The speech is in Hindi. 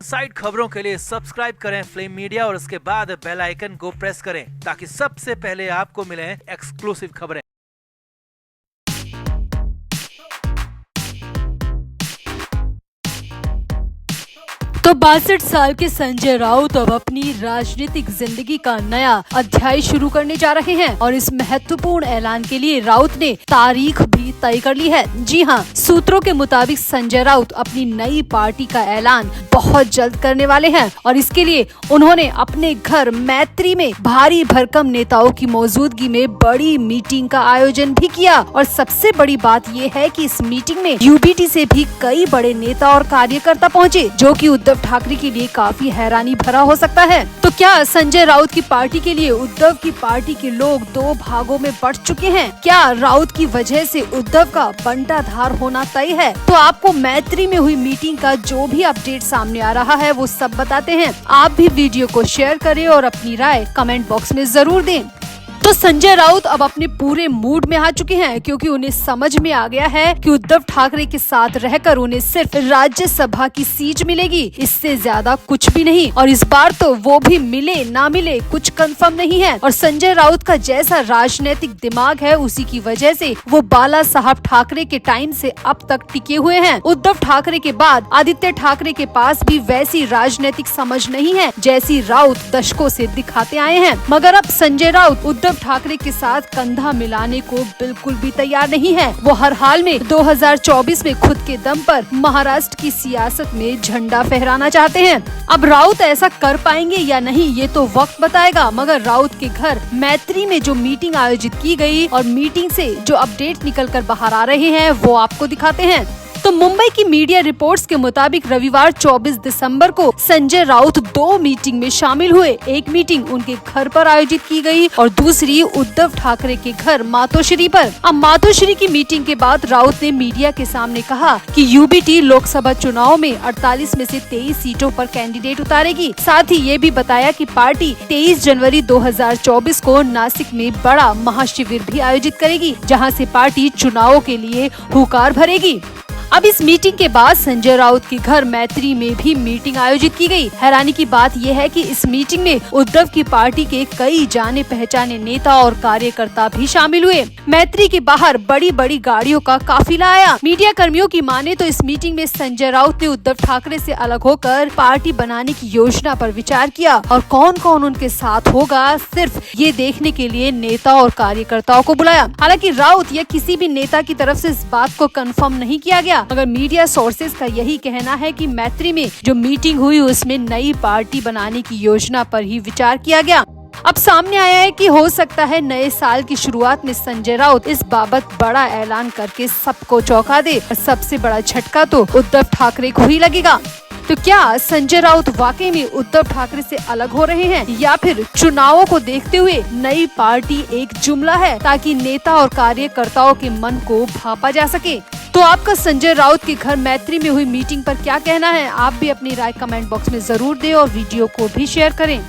साइड खबरों के लिए सब्सक्राइब करें फ्लेम मीडिया और उसके बाद बेल आइकन को प्रेस करें ताकि सबसे पहले आपको मिले एक्सक्लूसिव खबरें। तो 62 साल के संजय राउत अब अपनी राजनीतिक जिंदगी का नया अध्याय शुरू करने जा रहे हैं और इस महत्वपूर्ण ऐलान के लिए राउत ने तारीख भी तय कर ली है। जी हां, सूत्रों के मुताबिक संजय राउत अपनी नई पार्टी का ऐलान बहुत जल्द करने वाले हैं और इसके लिए उन्होंने अपने घर मैत्री में भारी भरकम नेताओं की मौजूदगी में बड़ी मीटिंग का आयोजन भी किया। और सबसे बड़ी बात ये है कि इस मीटिंग में यूबीटी से भी कई बड़े नेता और कार्यकर्ता पहुँचे, जो कि उद्धव ठाकरे के लिए काफी हैरानी भरा हो सकता है। तो क्या संजय राउत की पार्टी के लिए उद्धव की पार्टी के लोग दो भागों में बंट चुके हैं? क्या राउत की वजह से उद्धव का बंटाधार होना तय है? तो आपको मैत्री में हुई मीटिंग का जो भी अपडेट सामने आ रहा है वो सब बताते हैं। आप भी वीडियो को शेयर करें और अपनी राय कमेंट बॉक्स में जरूर दें। तो संजय राउत अब अपने पूरे मूड में आ चुके हैं क्योंकि उन्हें समझ में आ गया है कि उद्धव ठाकरे के साथ रहकर उन्हें सिर्फ राज्यसभा की सीट मिलेगी, इससे ज्यादा कुछ भी नहीं। और इस बार तो वो भी मिले ना मिले कुछ कंफर्म नहीं है। और संजय राउत का जैसा राजनीतिक दिमाग है उसी की वजह से वो बाला साहब ठाकरे के टाइम से अब तक टिके हुए हैं। उद्धव ठाकरे के बाद आदित्य ठाकरे के पास भी वैसी राजनीतिक समझ नहीं है जैसी राउत दशकों से दिखाते आए हैं। मगर अब संजय राउत उद्धव ठाकरे के साथ कंधा मिलाने को बिल्कुल भी तैयार नहीं है। वो हर हाल में 2024 में खुद के दम पर महाराष्ट्र की सियासत में झंडा फहराना चाहते हैं। अब राउत ऐसा कर पाएंगे या नहीं ये तो वक्त बताएगा। मगर राउत के घर मैत्री में जो मीटिंग आयोजित की गई और मीटिंग से जो अपडेट निकल कर बाहर आ रहे हैं वो आपको दिखाते हैं। तो मुंबई की मीडिया रिपोर्ट्स के मुताबिक रविवार 24 दिसंबर को संजय राउत दो मीटिंग में शामिल हुए। एक मीटिंग उनके घर पर आयोजित की गई और दूसरी उद्धव ठाकरे के घर मातोश्री पर। अब मातोश्री की मीटिंग के बाद राउत ने मीडिया के सामने कहा कि यूबीटी लोकसभा चुनाव में 48 में से 23 सीटों पर कैंडिडेट उतारेगी। साथ ही ये भी बताया कि पार्टी 23 जनवरी 2024 को नासिक में बड़ा महाशिविर भी आयोजित करेगी, जहाँ से पार्टी चुनावों के लिए हुंकार भरेगी। अब इस मीटिंग के बाद संजय राउत के घर मैत्री में भी मीटिंग आयोजित की गई। हैरानी की बात यह है कि इस मीटिंग में उद्धव की पार्टी के कई जाने पहचाने नेता और कार्यकर्ता भी शामिल हुए। मैत्री के बाहर बड़ी बड़ी गाड़ियों का काफिला आया। मीडिया कर्मियों की माने तो इस मीटिंग में संजय राउत ने उद्धव ठाकरे से अलग होकर पार्टी बनाने की योजना पर विचार किया और कौन कौन उनके साथ होगा सिर्फ ये देखने के लिए नेता और कार्यकर्ताओं को बुलाया। हालांकि राउत या किसी भी नेता की तरफ से इस बात को कंफर्म नहीं किया गया, मगर मीडिया सोर्सेज का यही कहना है कि मैत्री में जो मीटिंग हुई उसमें नई पार्टी बनाने की योजना पर ही विचार किया गया। अब सामने आया है कि हो सकता है नए साल की शुरुआत में संजय राउत इस बाबत बड़ा ऐलान करके सबको चौंका दे और सबसे बड़ा झटका तो उद्धव ठाकरे को ही लगेगा। तो क्या संजय राउत वाकई में उद्धव ठाकरे से अलग हो रहे हैं या फिर चुनावों को देखते हुए नई पार्टी एक जुमला है ताकि नेता और कार्यकर्ताओं के मन को भांपा जा सके? तो आपका संजय राउत के घर मैत्री में हुई मीटिंग पर क्या कहना है? आप भी अपनी राय कमेंट बॉक्स में जरूर दें और वीडियो को भी शेयर करें।